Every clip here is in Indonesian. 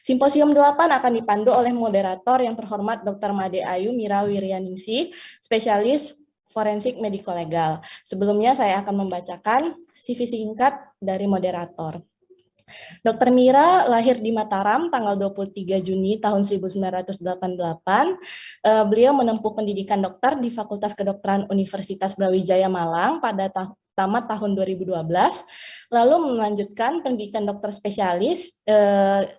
Simposium 8 akan dipandu oleh moderator yang terhormat Dr. Made Ayu Mira Wiryaningsih, spesialis forensik mediko-legal. Sebelumnya saya akan membacakan CV singkat dari moderator. Dr. Mira lahir di Mataram tanggal 23 Juni tahun 1988. Beliau menempuh pendidikan dokter di Fakultas Kedokteran Universitas Brawijaya Malang pada tamat tahun 2012, lalu melanjutkan pendidikan dokter spesialis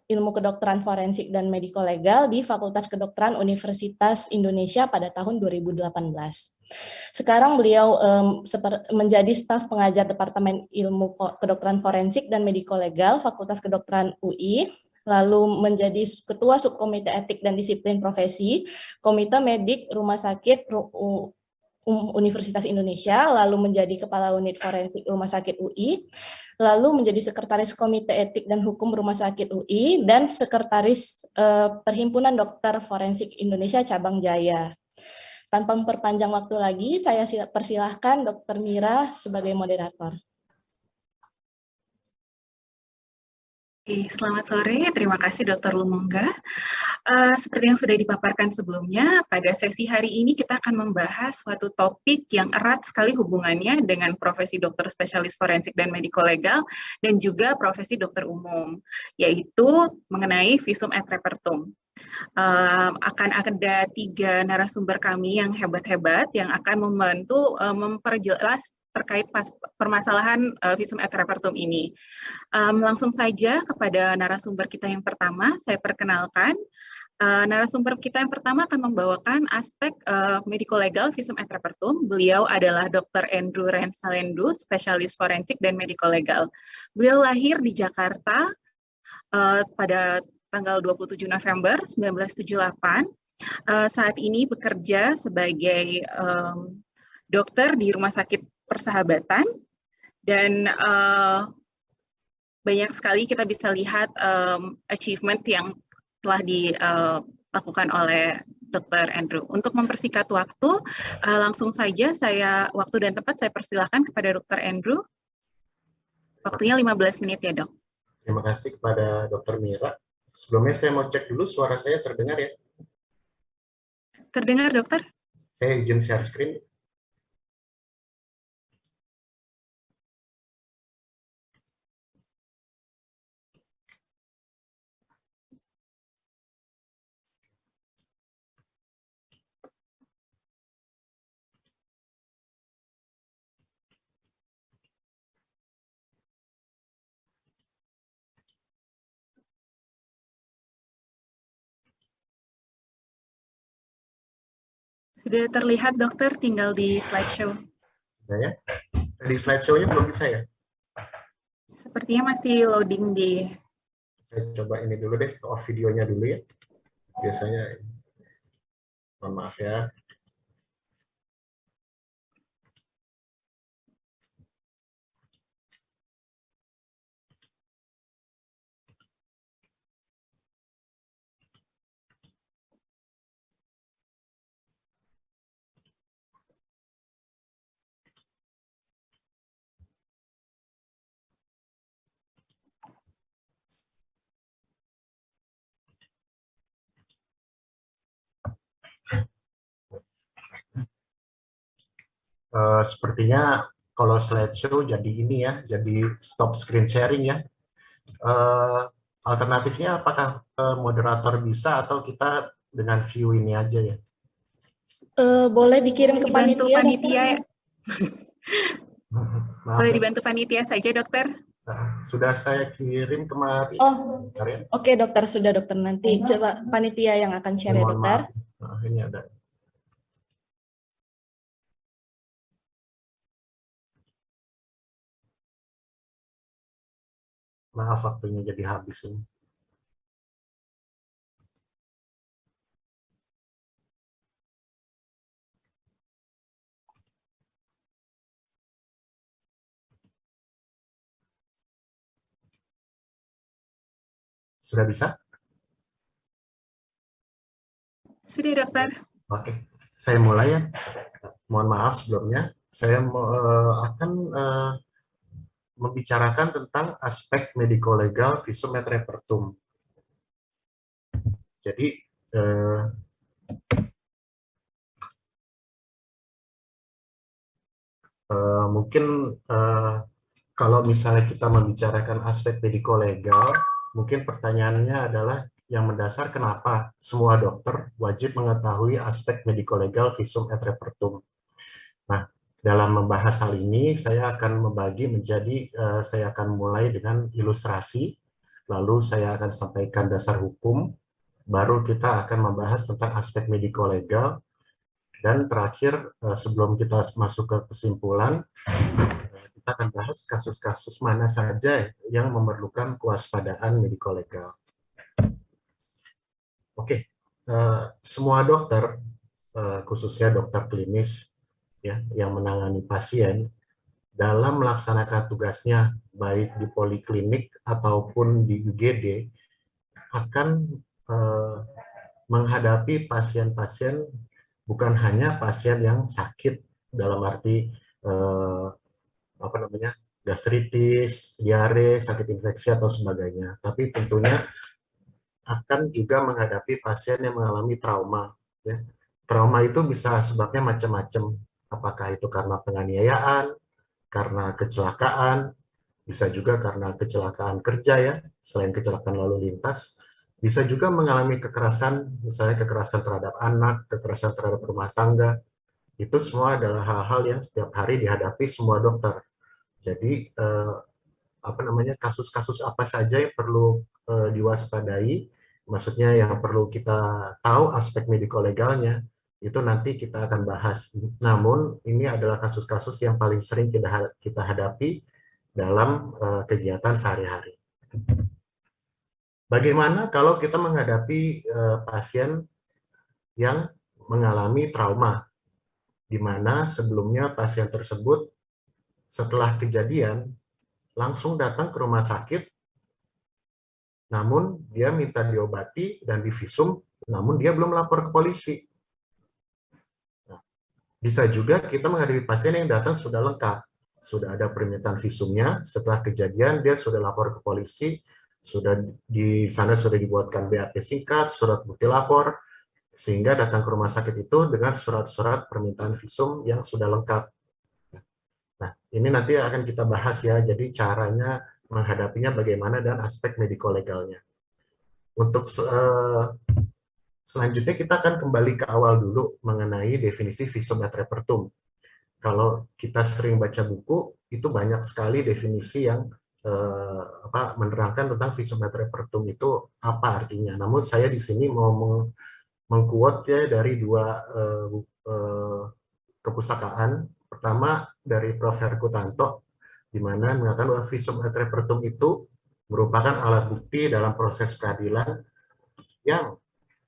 ilmu kedokteran forensik dan mediko legal di Fakultas Kedokteran Universitas Indonesia pada tahun 2018. Sekarang beliau menjadi staf pengajar Departemen Ilmu Kedokteran Forensik dan Mediko Legal Fakultas Kedokteran UI, lalu menjadi Ketua Subkomite Etik dan Disiplin Profesi Komite Medik Rumah Sakit Universitas Indonesia, lalu menjadi Kepala Unit Forensik Rumah Sakit UI, lalu menjadi Sekretaris Komite Etik dan Hukum Rumah Sakit UI, dan Sekretaris Perhimpunan Dokter Forensik Indonesia Cabang Jaya. Tanpa memperpanjang waktu lagi, saya persilahkan Dr. Mira sebagai moderator. Selamat sore, terima kasih Dr. Lumongga. Seperti yang sudah dipaparkan sebelumnya, pada sesi hari ini kita akan membahas suatu topik yang erat sekali hubungannya dengan profesi dokter spesialis forensik dan mediko legal dan juga profesi dokter umum, yaitu mengenai visum et repertum. Akan ada 3 narasumber kami yang hebat-hebat yang akan membantu memperjelas terkait permasalahan visum et repertum ini. Langsung saja kepada narasumber kita yang pertama, saya perkenalkan. Narasumber kita yang pertama akan membawakan aspek mediko-legal visum et repertum. Beliau adalah Dr. Andrew Rensalendu, spesialis forensik dan mediko-legal. Beliau lahir di Jakarta pada tanggal 27 November 1978. Saat ini bekerja sebagai dokter di Rumah Sakit Persahabatan, dan banyak sekali kita bisa lihat achievement yang telah dilakukan oleh Dr. Andrew. Untuk mempersingkat waktu, langsung saja waktu dan tempat saya persilahkan kepada Dr. Andrew. Waktunya 15 menit ya, Dok. Terima kasih kepada Dr. Mira. Sebelumnya saya mau cek dulu suara saya terdengar ya? Terdengar, Dokter? Saya izin share screen. Sudah terlihat, Dokter, tinggal di slideshow. Ya? Di slideshow-nya belum bisa ya? Sepertinya masih loading di... Saya coba ini dulu deh, off videonya dulu ya. Biasanya, mohon maaf ya. Sepertinya kalau slideshow jadi ini ya, jadi stop screen sharing ya. Alternatifnya apakah moderator bisa atau kita dengan view ini aja ya? Boleh dikirim ke panitia. Boleh dibantu panitia saja, Dokter. Sudah saya kirim kemarin. Oh, oke, Dokter, sudah Dokter. Nanti coba panitia yang akan share ya, Dokter. Ini ada. Maaf, waktunya jadi habis ini. Sudah bisa? Sudah, Dokter. Oke, saya mulai ya. Mohon maaf sebelumnya. Saya akan membicarakan tentang aspek mediko-legal visum et repertum. Jadi mungkin kalau misalnya kita membicarakan aspek mediko-legal, mungkin pertanyaannya adalah yang mendasar kenapa semua dokter wajib mengetahui aspek mediko-legal visum et repertum. Nah, dalam membahas hal ini, saya akan membagi menjadi, saya akan mulai dengan ilustrasi, lalu saya akan sampaikan dasar hukum, baru kita akan membahas tentang aspek mediko-legal, dan terakhir, sebelum kita masuk ke kesimpulan, kita akan bahas kasus-kasus mana saja yang memerlukan kewaspadaan mediko-legal. Oke, semua dokter, khususnya dokter klinis, ya, yang menangani pasien, dalam melaksanakan tugasnya, baik di poliklinik ataupun di UGD, akan menghadapi pasien-pasien, bukan hanya pasien yang sakit, dalam arti gastritis, diare, sakit infeksi atau sebagainya, tapi tentunya akan juga menghadapi pasien yang mengalami trauma. Ya. Trauma itu bisa sebabnya macam-macam, apakah itu karena penganiayaan, karena kecelakaan, bisa juga karena kecelakaan kerja ya, selain kecelakaan lalu lintas, bisa juga mengalami kekerasan, misalnya kekerasan terhadap anak, kekerasan terhadap rumah tangga. Itu semua adalah hal-hal yang setiap hari dihadapi semua dokter. Jadi kasus-kasus apa saja yang perlu diwaspadai, maksudnya yang perlu kita tahu aspek mediko-legalnya, itu nanti kita akan bahas. Namun ini adalah kasus-kasus yang paling sering kita hadapi dalam kegiatan sehari-hari. Bagaimana kalau kita menghadapi pasien yang mengalami trauma, di mana sebelumnya pasien tersebut setelah kejadian langsung datang ke rumah sakit, namun dia minta diobati dan divisum, namun dia belum lapor ke polisi. Nah, bisa juga kita menghadapi pasien yang datang sudah lengkap, sudah ada permintaan visumnya, setelah kejadian dia sudah lapor ke polisi, sudah di sana sudah dibuatkan BAP singkat, surat bukti lapor, sehingga datang ke rumah sakit itu dengan surat-surat permintaan visum yang sudah lengkap. Nah, ini nanti akan kita bahas ya, jadi caranya menghadapinya bagaimana dan aspek mediko-legalnya. Untuk selanjutnya kita akan kembali ke awal dulu mengenai definisi visum et repertum. Kalau kita sering baca buku, itu banyak sekali definisi yang menerangkan tentang visum et repertum itu apa artinya. Namun saya di sini mau mengquote ya dari dua kepustakaan. Pertama dari Prof. Herkutanto, di mana mengatakan bahwa visum et repertum itu merupakan alat bukti dalam proses peradilan yang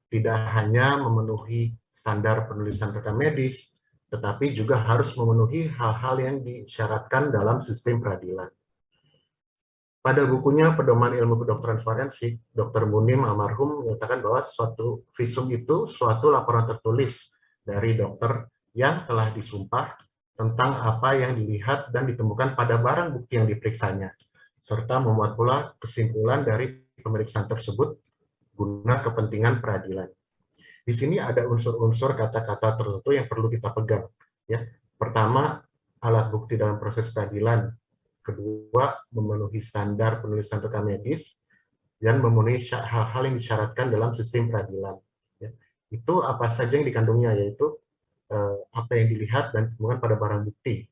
tidak hanya memenuhi standar penulisan rekam medis, tetapi juga harus memenuhi hal-hal yang disyaratkan dalam sistem peradilan. Pada bukunya Pedoman Ilmu Kedokteran Forensik, Dr. Munim almarhum menyatakan bahwa suatu visum itu suatu laporan tertulis dari dokter yang telah disumpah tentang apa yang dilihat dan ditemukan pada barang bukti yang diperiksanya, serta memuat pula kesimpulan dari pemeriksaan tersebut guna kepentingan peradilan. Di sini ada unsur-unsur kata-kata tertentu yang perlu kita pegang. Ya. Pertama, alat bukti dalam proses peradilan. Kedua, memenuhi standar penulisan rekam medis, dan memenuhi hal-hal yang disyaratkan dalam sistem peradilan. Ya. Itu apa saja yang dikandungnya, yaitu apa yang dilihat dan ditemukan pada barang bukti.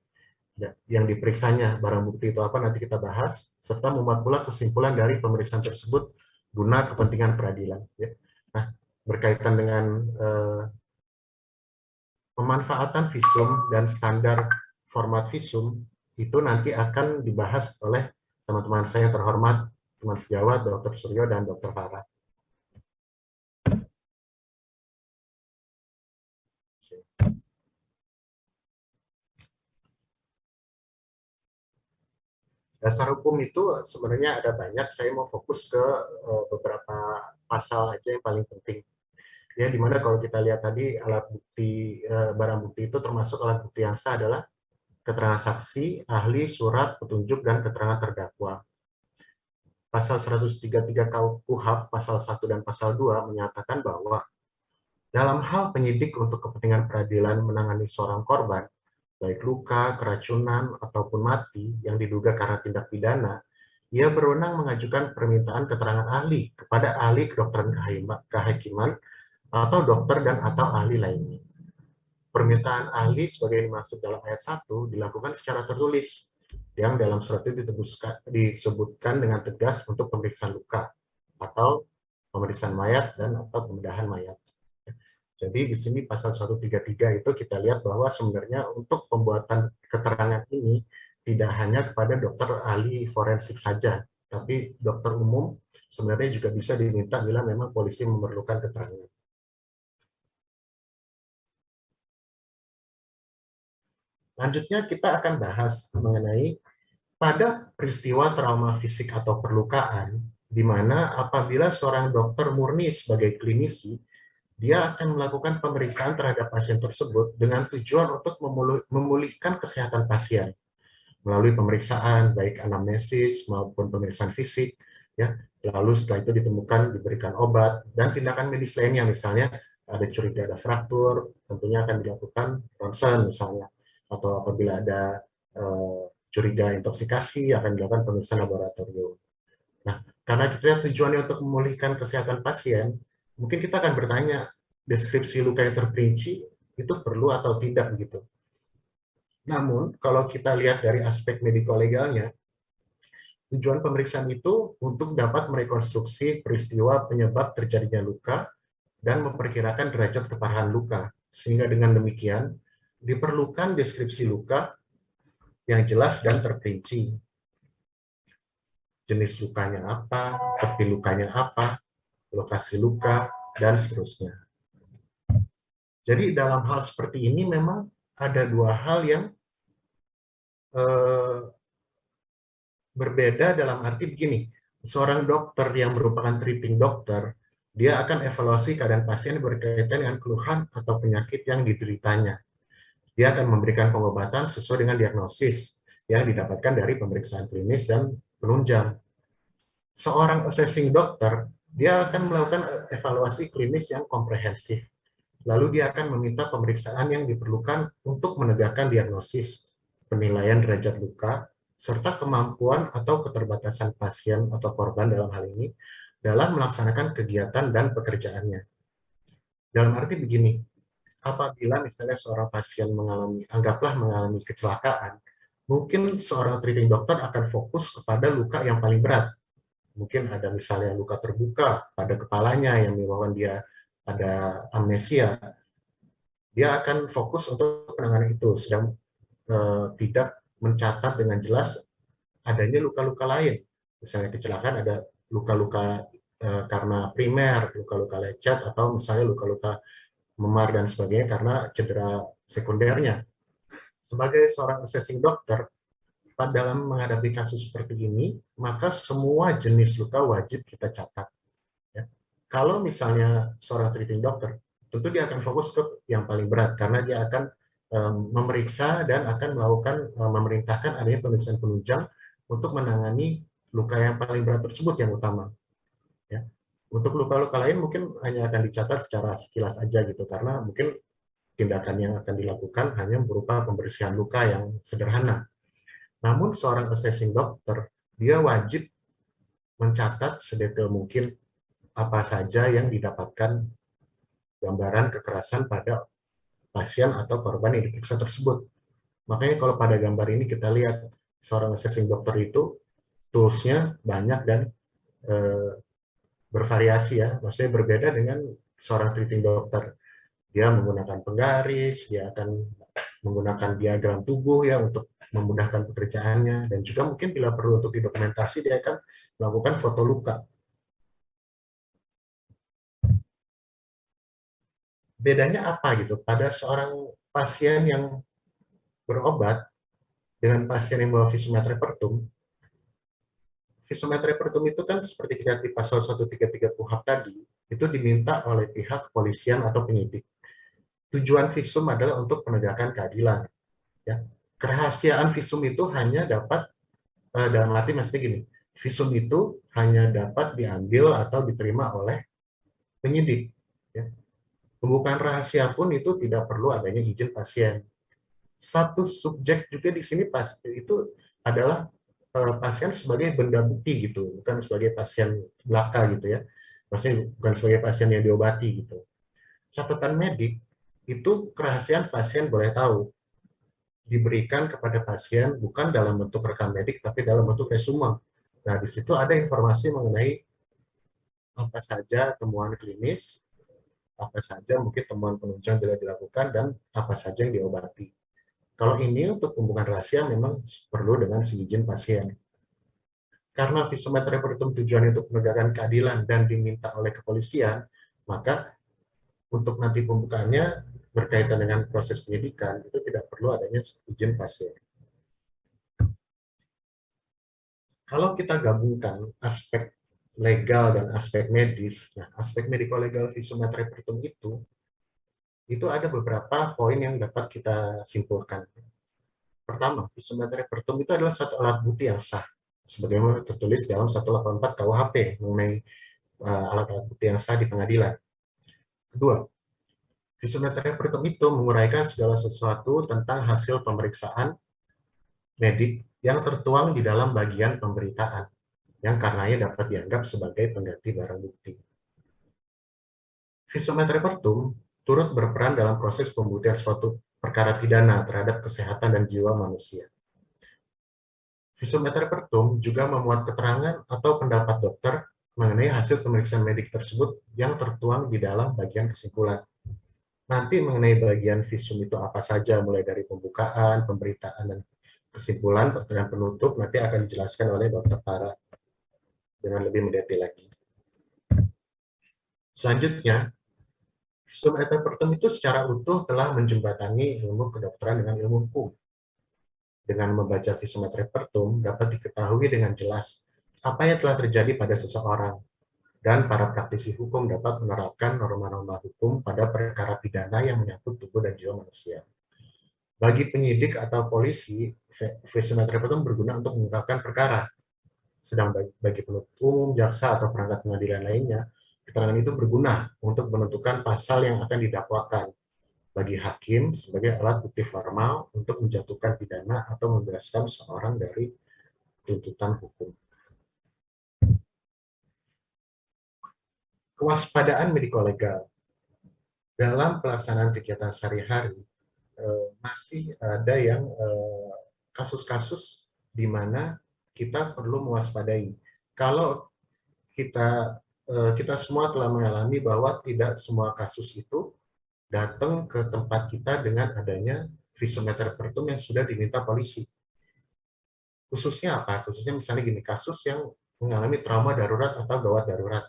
Ya, yang diperiksanya, barang bukti itu apa nanti kita bahas, serta memuat pula kesimpulan dari pemeriksaan tersebut guna kepentingan peradilan. Ya. Nah, berkaitan dengan pemanfaatan visum dan standar format visum, itu nanti akan dibahas oleh teman-teman saya yang terhormat, teman sejawat, Dr. Suryo dan Dr. Farah. Dasar hukum itu sebenarnya ada banyak, saya mau fokus ke beberapa pasal aja yang paling penting. Ya, dimana kalau kita lihat tadi alat bukti, barang bukti itu termasuk alat bukti yang sah adalah keterangan saksi, ahli, surat, petunjuk, dan keterangan terdakwa. pasal 133 KUHP pasal 1 dan pasal 2 menyatakan bahwa dalam hal penyidik untuk kepentingan peradilan menangani seorang korban, baik luka, keracunan, ataupun mati yang diduga karena tindak pidana, ia berwenang mengajukan permintaan keterangan ahli kepada ahli kedokteran kehakiman atau dokter dan atau ahli lainnya. Permintaan ahli sebagai dimaksud dalam ayat 1 dilakukan secara tertulis, yang dalam surat itu disebutkan dengan tegas untuk pemeriksaan luka, atau pemeriksaan mayat dan atau pembedahan mayat. Jadi di sini pasal 133 itu kita lihat bahwa sebenarnya untuk pembuatan keterangan ini tidak hanya kepada dokter ahli forensik saja, tapi dokter umum sebenarnya juga bisa diminta bila memang polisi memerlukan keterangan. Selanjutnya kita akan bahas mengenai pada peristiwa trauma fisik atau perlukaan, di mana apabila seorang dokter murni sebagai klinisi, dia akan melakukan pemeriksaan terhadap pasien tersebut dengan tujuan untuk memulihkan kesehatan pasien melalui pemeriksaan baik anamnesis maupun pemeriksaan fisik, ya. Lalu setelah itu ditemukan diberikan obat dan tindakan medis lainnya, misalnya ada curiga ada fraktur, tentunya akan dilakukan ronsen misalnya, atau apabila ada curiga intoksikasi akan dilakukan pemeriksaan laboratorium. Nah, karena kita tujuannya untuk memulihkan kesehatan pasien, mungkin kita akan bertanya, deskripsi luka yang terperinci itu perlu atau tidak begitu. Namun, kalau kita lihat dari aspek mediko-legalnya, tujuan pemeriksaan itu untuk dapat merekonstruksi peristiwa penyebab terjadinya luka dan memperkirakan derajat keparahan luka. Sehingga dengan demikian, diperlukan deskripsi luka yang jelas dan terperinci. Jenis lukanya apa, tepi lukanya apa, lokasi luka, dan seterusnya. Jadi dalam hal seperti ini memang ada dua hal yang berbeda dalam arti begini, seorang dokter yang merupakan treating dokter, dia akan evaluasi keadaan pasien berkaitan dengan keluhan atau penyakit yang dideritanya. Dia akan memberikan pengobatan sesuai dengan diagnosis yang didapatkan dari pemeriksaan klinis dan penunjang. Seorang assessing dokter, dia akan melakukan evaluasi klinis yang komprehensif. Lalu dia akan meminta pemeriksaan yang diperlukan untuk menegakkan diagnosis, penilaian derajat luka, serta kemampuan atau keterbatasan pasien atau korban dalam hal ini dalam melaksanakan kegiatan dan pekerjaannya. Dalam arti begini, apabila misalnya seorang pasien anggaplah mengalami kecelakaan, mungkin seorang treating dokter akan fokus kepada luka yang paling berat. Mungkin ada misalnya luka terbuka pada kepalanya yang menyebabkan dia ada amnesia. Dia akan fokus untuk penanganan itu, sedang tidak mencatat dengan jelas adanya luka-luka lain. Misalnya kecelakaan ada luka-luka karena primer, luka-luka lecet, atau misalnya luka-luka memar dan sebagainya karena cedera sekundernya. Sebagai seorang assessing dokter, dalam menghadapi kasus seperti ini, maka semua jenis luka wajib kita catat. Ya. Kalau misalnya seorang treating dokter, tentu dia akan fokus ke yang paling berat, karena dia akan memeriksa dan akan melakukan memerintahkan adanya pemeriksaan penunjang untuk menangani luka yang paling berat tersebut yang utama. Ya. Untuk luka-luka lain mungkin hanya akan dicatat secara sekilas aja gitu, karena mungkin tindakan yang akan dilakukan hanya berupa pembersihan luka yang sederhana. Namun seorang assessing dokter, dia wajib mencatat sedetail mungkin apa saja yang didapatkan gambaran kekerasan pada pasien atau korban yang diperiksa tersebut. Makanya kalau pada gambar ini kita lihat seorang assessing dokter itu tools-nya banyak dan bervariasi ya, maksudnya berbeda dengan seorang treating dokter. Dia menggunakan penggaris, dia akan menggunakan diagram tubuh ya untuk memudahkan pekerjaannya, dan juga mungkin bila perlu untuk didokumentasi dia akan melakukan foto luka. Bedanya apa gitu pada seorang pasien yang berobat dengan pasien yang bawa visum et repertum? Visum et repertum itu kan seperti kita di pasal 133 KUHP tadi, itu diminta oleh pihak kepolisian atau penyidik. Tujuan visum adalah untuk penegakan keadilan. Ya. Kerahasiaan visum itu hanya dapat dalam arti maksudnya gini, visum itu hanya dapat diambil atau diterima oleh penyidik. Ya. Pembukaan rahasia pun itu tidak perlu adanya izin pasien. Satu subjek juga di sini itu adalah pasien sebagai benda bukti gitu, bukan sebagai pasien belaka gitu ya. Maksudnya bukan sebagai pasien yang diobati gitu. Catatan medik itu kerahasiaan pasien boleh tahu diberikan kepada pasien bukan dalam bentuk rekam medik tapi dalam bentuk resume. Nah, di situ ada informasi mengenai apa saja temuan klinis, apa saja mungkin temuan penunjang bila dilakukan, dan apa saja yang diobati. Kalau ini untuk pembukaan rahasia memang perlu dengan seizin pasien. Karena visum et repertum tujuan untuk menegakkan keadilan dan diminta oleh kepolisian, maka untuk nanti pembukaannya berkaitan dengan proses penyidikan itu tidak perlu adanya izin pasien. Kalau kita gabungkan aspek legal dan aspek medis, nah aspek mediko-legal visum et repertum itu ada beberapa poin yang dapat kita simpulkan. Pertama, visum et repertum itu adalah satu alat bukti yang sah, sebagaimana tertulis dalam 184 KUHP mengenai alat-alat bukti yang sah di pengadilan. Kedua, visum et repertum itu menguraikan segala sesuatu tentang hasil pemeriksaan medik yang tertuang di dalam bagian pemberitaan, yang karenanya dapat dianggap sebagai pengganti barang bukti. Visum et repertum turut berperan dalam proses pembuktian suatu perkara pidana terhadap kesehatan dan jiwa manusia. Visum et repertum juga memuat keterangan atau pendapat dokter mengenai hasil pemeriksaan medik tersebut yang tertuang di dalam bagian kesimpulan. Nanti mengenai bagian visum itu apa saja, mulai dari pembukaan, pemberitaan, dan kesimpulan, pertanyaan penutup, nanti akan dijelaskan oleh Dr. Tara dengan lebih mendetail lagi. Selanjutnya, visum et repertum itu secara utuh telah menjembatani ilmu kedokteran dengan ilmu hukum. Dengan membaca visum et repertum dapat diketahui dengan jelas apa yang telah terjadi pada seseorang, dan para praktisi hukum dapat menerapkan norma-norma hukum pada perkara pidana yang menyangkut tubuh dan jiwa manusia. Bagi penyidik atau polisi, visum et repertum berguna untuk mengungkapkan perkara. Sedang bagi penuntut umum, jaksa, atau perangkat pengadilan lainnya, keterangan itu berguna untuk menentukan pasal yang akan didakwakan. Bagi hakim sebagai alat bukti formal untuk menjatuhkan pidana atau membebaskan seorang dari tuntutan hukum. Kewaspadaan mediko-legal. Dalam pelaksanaan kegiatan sehari-hari, masih ada yang kasus-kasus di mana kita perlu mewaspadai. Kalau kita semua telah mengalami bahwa tidak semua kasus itu datang ke tempat kita dengan adanya visum et repertum yang sudah diminta polisi. Khususnya apa? Khususnya misalnya gini, kasus yang mengalami trauma darurat atau gawat darurat.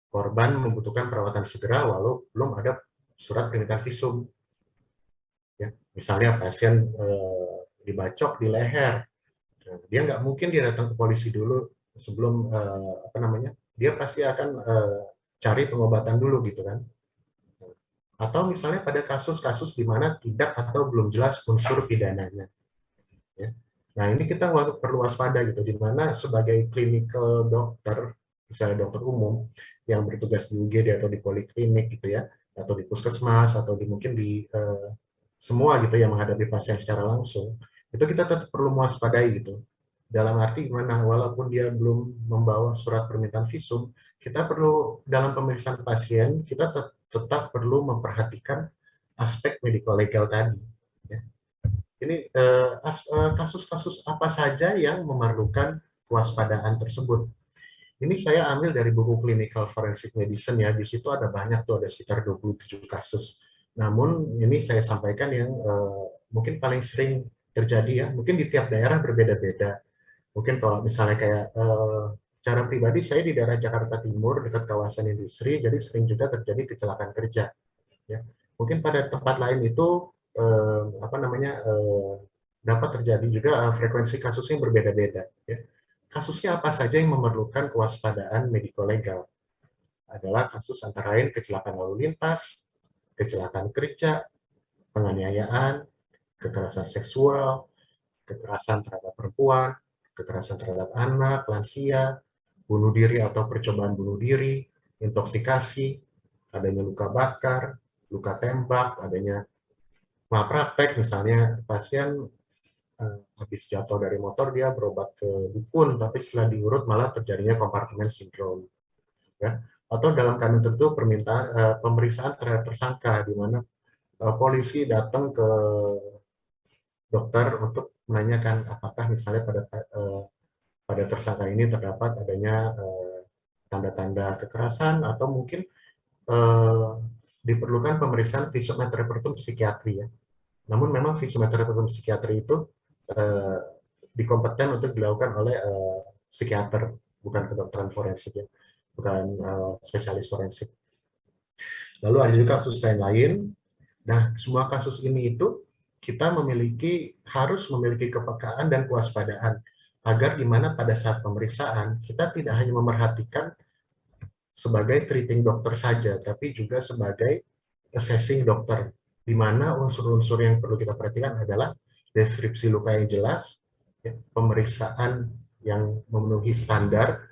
Korban membutuhkan perawatan segera walau belum ada surat permintaan visum. Ya, misalnya pasien dibacok di leher, dia nggak mungkin dia datang ke polisi dulu sebelum dia pasti akan cari pengobatan dulu gitu kan. Atau misalnya pada kasus-kasus di mana tidak atau belum jelas unsur pidananya. Ya. Nah, ini kita perlu waspada gitu, di mana sebagai clinical dokter, misalnya dokter umum yang bertugas di UGD atau di poliklinik gitu ya, atau di puskesmas atau mungkin di semua gitu yang menghadapi pasien secara langsung, itu kita tetap perlu mewaspadai gitu. Dalam arti gimana, walaupun dia belum membawa surat permintaan visum, kita perlu dalam pemeriksaan pasien kita tetap perlu memperhatikan aspek mediko-legal tadi. Ya. Ini kasus-kasus apa saja yang memerlukan kewaspadaan tersebut. Ini saya ambil dari buku Clinical Forensic Medicine ya, di situ ada banyak tuh, ada sekitar 27 kasus. Namun ini saya sampaikan yang mungkin paling sering terjadi ya, mungkin di tiap daerah berbeda-beda. Mungkin kalau misalnya kayak secara pribadi saya di daerah Jakarta Timur dekat kawasan industri, jadi sering juga terjadi kecelakaan kerja. Ya. Mungkin pada tempat lain itu dapat terjadi juga frekuensi kasusnya berbeda-beda. Ya. Kasusnya apa saja yang memerlukan kewaspadaan mediko-legal? Adalah kasus antara lain kecelakaan lalu lintas, kecelakaan kerja, penganiayaan, kekerasan seksual, kekerasan terhadap perempuan, kekerasan terhadap anak, lansia, bunuh diri atau percobaan bunuh diri, intoksikasi, adanya luka bakar, luka tembak, adanya malpraktek, misalnya pasien habis jatuh dari motor dia berobat ke dukun, tapi setelah diurut malah terjadinya kompartemen sindrom, ya. Atau dalam keadaan tertentu pemeriksaan terhadap tersangka, di mana polisi datang ke dokter untuk menanyakan apakah misalnya pada tersangka ini terdapat adanya tanda-tanda kekerasan atau mungkin diperlukan pemeriksaan visum et repertum psikiatri, ya. Namun memang visum et repertum psikiatri itu dikompeten untuk dilakukan oleh psikiater, bukan kedokteran forensik, ya, bukan spesialis forensik. Lalu ada juga kasus lain. Nah, semua kasus ini itu kita harus memiliki kepekaan dan kewaspadaan agar dimana pada saat pemeriksaan kita tidak hanya memerhatikan sebagai treating dokter saja, tapi juga sebagai assessing dokter, di mana unsur-unsur yang perlu kita perhatikan adalah deskripsi luka yang jelas, ya, pemeriksaan yang memenuhi standar,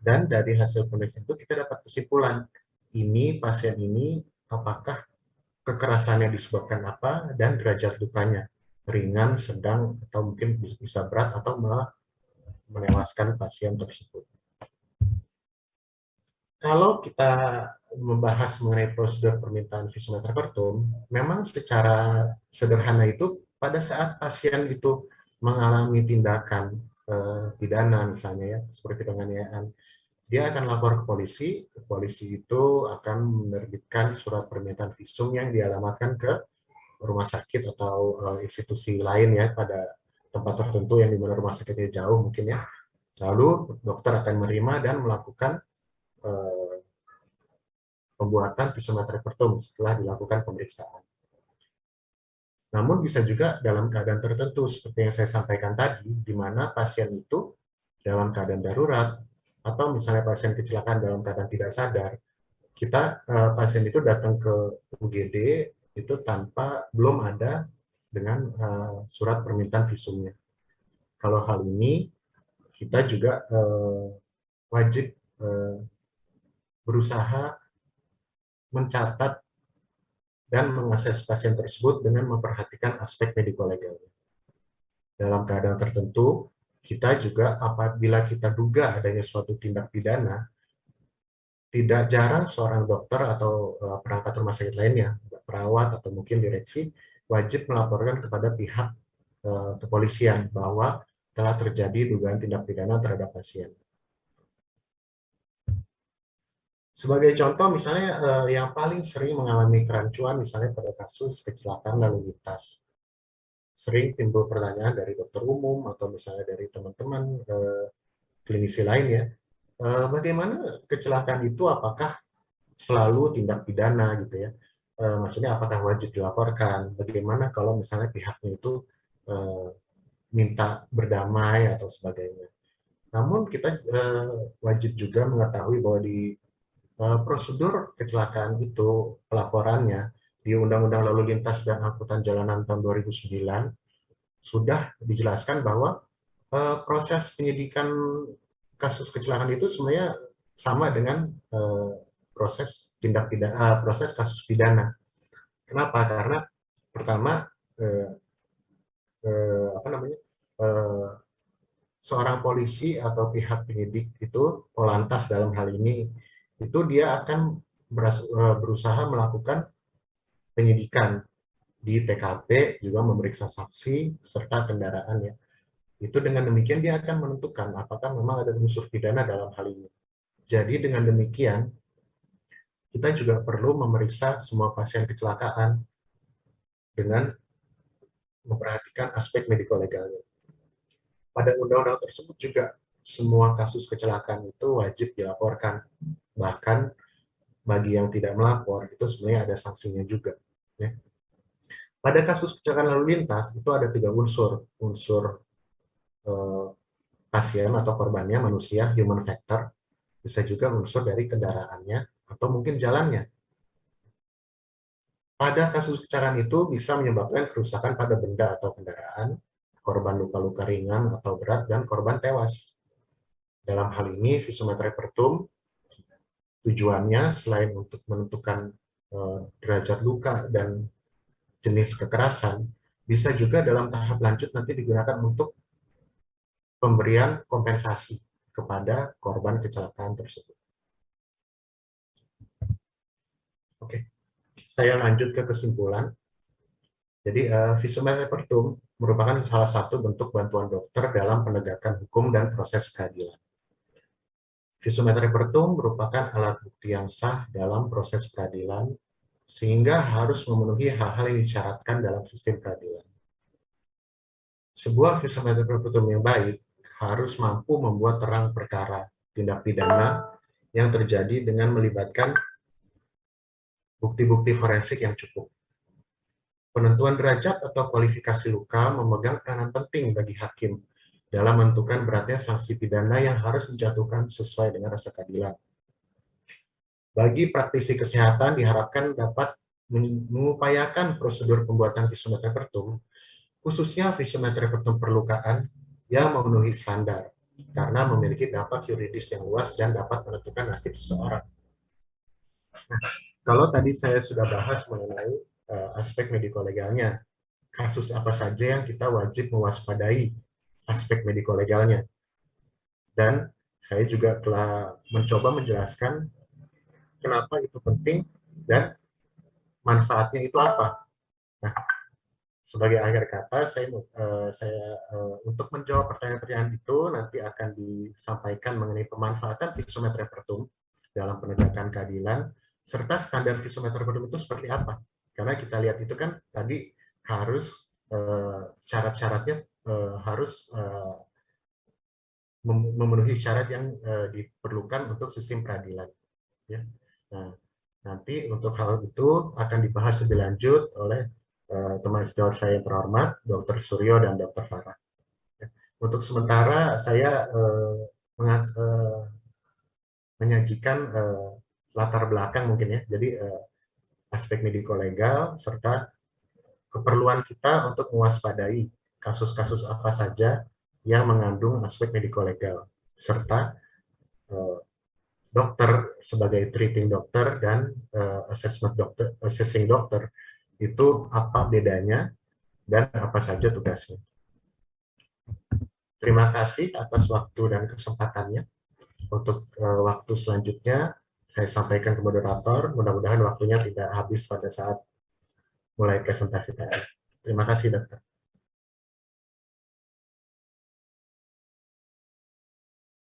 dan dari hasil pemeriksaan itu kita dapat kesimpulan, ini pasien ini apakah kekerasannya disebabkan apa, dan derajat lukanya, ringan, sedang, atau mungkin bisa berat, atau malah menewaskan pasien tersebut. Kalau kita membahas mengenai prosedur permintaan visum et repertum, memang secara sederhana itu pada saat pasien itu mengalami tindakan pidana misalnya, ya, seperti penganiayaan, dia akan lapor ke polisi itu akan menerbitkan surat permintaan visum yang dialamatkan ke rumah sakit atau institusi lain, ya, pada tempat tertentu yang dimana rumah sakitnya jauh mungkin, ya. Lalu dokter akan menerima dan melakukan pembuatan visum et repertum setelah dilakukan pemeriksaan. Namun bisa juga dalam keadaan tertentu seperti yang saya sampaikan tadi, di mana pasien itu dalam keadaan darurat atau misalnya pasien kecelakaan dalam keadaan tidak sadar, pasien itu datang ke UGD itu belum ada dengan surat permintaan visumnya. Kalau hal ini kita juga wajib berusaha mencatat dan mengakses pasien tersebut dengan memperhatikan aspek mediko-legalnya. Dalam keadaan tertentu, kita juga apabila kita duga adanya suatu tindak pidana, tidak jarang seorang dokter atau perangkat rumah sakit lainnya, perawat atau mungkin direksi, wajib melaporkan kepada pihak kepolisian bahwa telah terjadi dugaan tindak pidana terhadap pasien. Sebagai contoh, misalnya yang paling sering mengalami kerancuan, misalnya pada kasus kecelakaan lalu lintas. Sering timbul pertanyaan dari dokter umum atau misalnya dari teman-teman klinisi lainnya, bagaimana kecelakaan itu apakah selalu tindak pidana gitu, ya? Maksudnya apakah wajib dilaporkan? Bagaimana kalau misalnya pihaknya itu minta berdamai atau sebagainya? Namun kita wajib juga mengetahui bahwa di prosedur kecelakaan itu pelaporannya di Undang-Undang Lalu Lintas dan Angkutan Jalanan tahun 2009 sudah dijelaskan bahwa proses penyidikan kasus kecelakaan itu sebenarnya sama dengan proses proses kasus pidana. Kenapa? Karena pertama seorang polisi atau pihak penyidik itu, Polantas dalam hal ini, itu dia akan berusaha melakukan penyidikan di TKP, juga memeriksa saksi serta kendaraannya. Itu dengan demikian dia akan menentukan apakah memang ada unsur pidana dalam hal ini. Jadi dengan demikian kita juga perlu memeriksa semua pasien kecelakaan dengan memperhatikan aspek mediko-legalnya. Pada undang-undang tersebut juga semua kasus kecelakaan itu wajib dilaporkan. Bahkan bagi yang tidak melapor itu sebenarnya ada sanksinya juga, ya. Pada kasus kecelakaan lalu lintas itu ada 3 unsur. Unsur pasien atau korbannya, manusia, human factor, bisa juga unsur dari kendaraannya atau mungkin jalannya. Pada kasus kecelakaan itu bisa menyebabkan kerusakan pada benda atau kendaraan, korban luka-luka ringan atau berat, dan korban tewas. Dalam hal ini, visum et repertum tujuannya selain untuk menentukan derajat luka dan jenis kekerasan, bisa juga dalam tahap lanjut nanti digunakan untuk pemberian kompensasi kepada korban kecelakaan tersebut. Oke, saya lanjut ke kesimpulan. Jadi, visum et repertum merupakan salah satu bentuk bantuan dokter dalam penegakan hukum dan proses keadilan. Visum et repertum merupakan alat bukti yang sah dalam proses peradilan, sehingga harus memenuhi hal-hal yang disyaratkan dalam sistem peradilan. Sebuah visum et repertum yang baik harus mampu membuat terang perkara tindak pidana yang terjadi dengan melibatkan bukti-bukti forensik yang cukup. Penentuan derajat atau kualifikasi luka memegang peranan penting bagi hakim dalam menentukan beratnya sanksi pidana yang harus dijatuhkan sesuai dengan rasa keadilan. Bagi praktisi kesehatan diharapkan dapat mengupayakan prosedur pembuatan visum et repertum, khususnya visum et repertum perlukaan yang memenuhi standar, karena memiliki dampak yuridis yang luas dan dapat menentukan nasib seseorang. Nah, kalau tadi saya sudah bahas mengenai aspek mediko-legalnya, kasus apa saja yang kita wajib mewaspadai aspek mediko-legalnya. Dan saya juga telah mencoba menjelaskan kenapa itu penting dan manfaatnya itu apa. Nah, sebagai akhir kata, untuk menjawab pertanyaan-pertanyaan itu nanti akan disampaikan mengenai pemanfaatan visum et repertum dalam penegakan keadilan, serta standar visum et repertum itu seperti apa. Karena kita lihat itu kan tadi harus syarat-syaratnya harus memenuhi syarat yang diperlukan untuk sistem peradilan. Ya. Nah, nanti untuk hal itu akan dibahas lebih lanjut oleh teman sejawat saya yang terhormat, Dr. Suryo dan Dr. Farah. Ya. Untuk sementara saya menyajikan latar belakang mungkin ya, jadi aspek mediko-legal serta keperluan kita untuk mewaspadai kasus-kasus apa saja yang mengandung aspek mediko-legal, serta dokter sebagai treating dokter dan assessing dokter itu apa bedanya dan apa saja tugasnya. Terima kasih atas waktu dan kesempatannya. Untuk waktu selanjutnya saya sampaikan ke moderator, mudah-mudahan waktunya tidak habis pada saat mulai presentasi tadi. Terima kasih, dokter.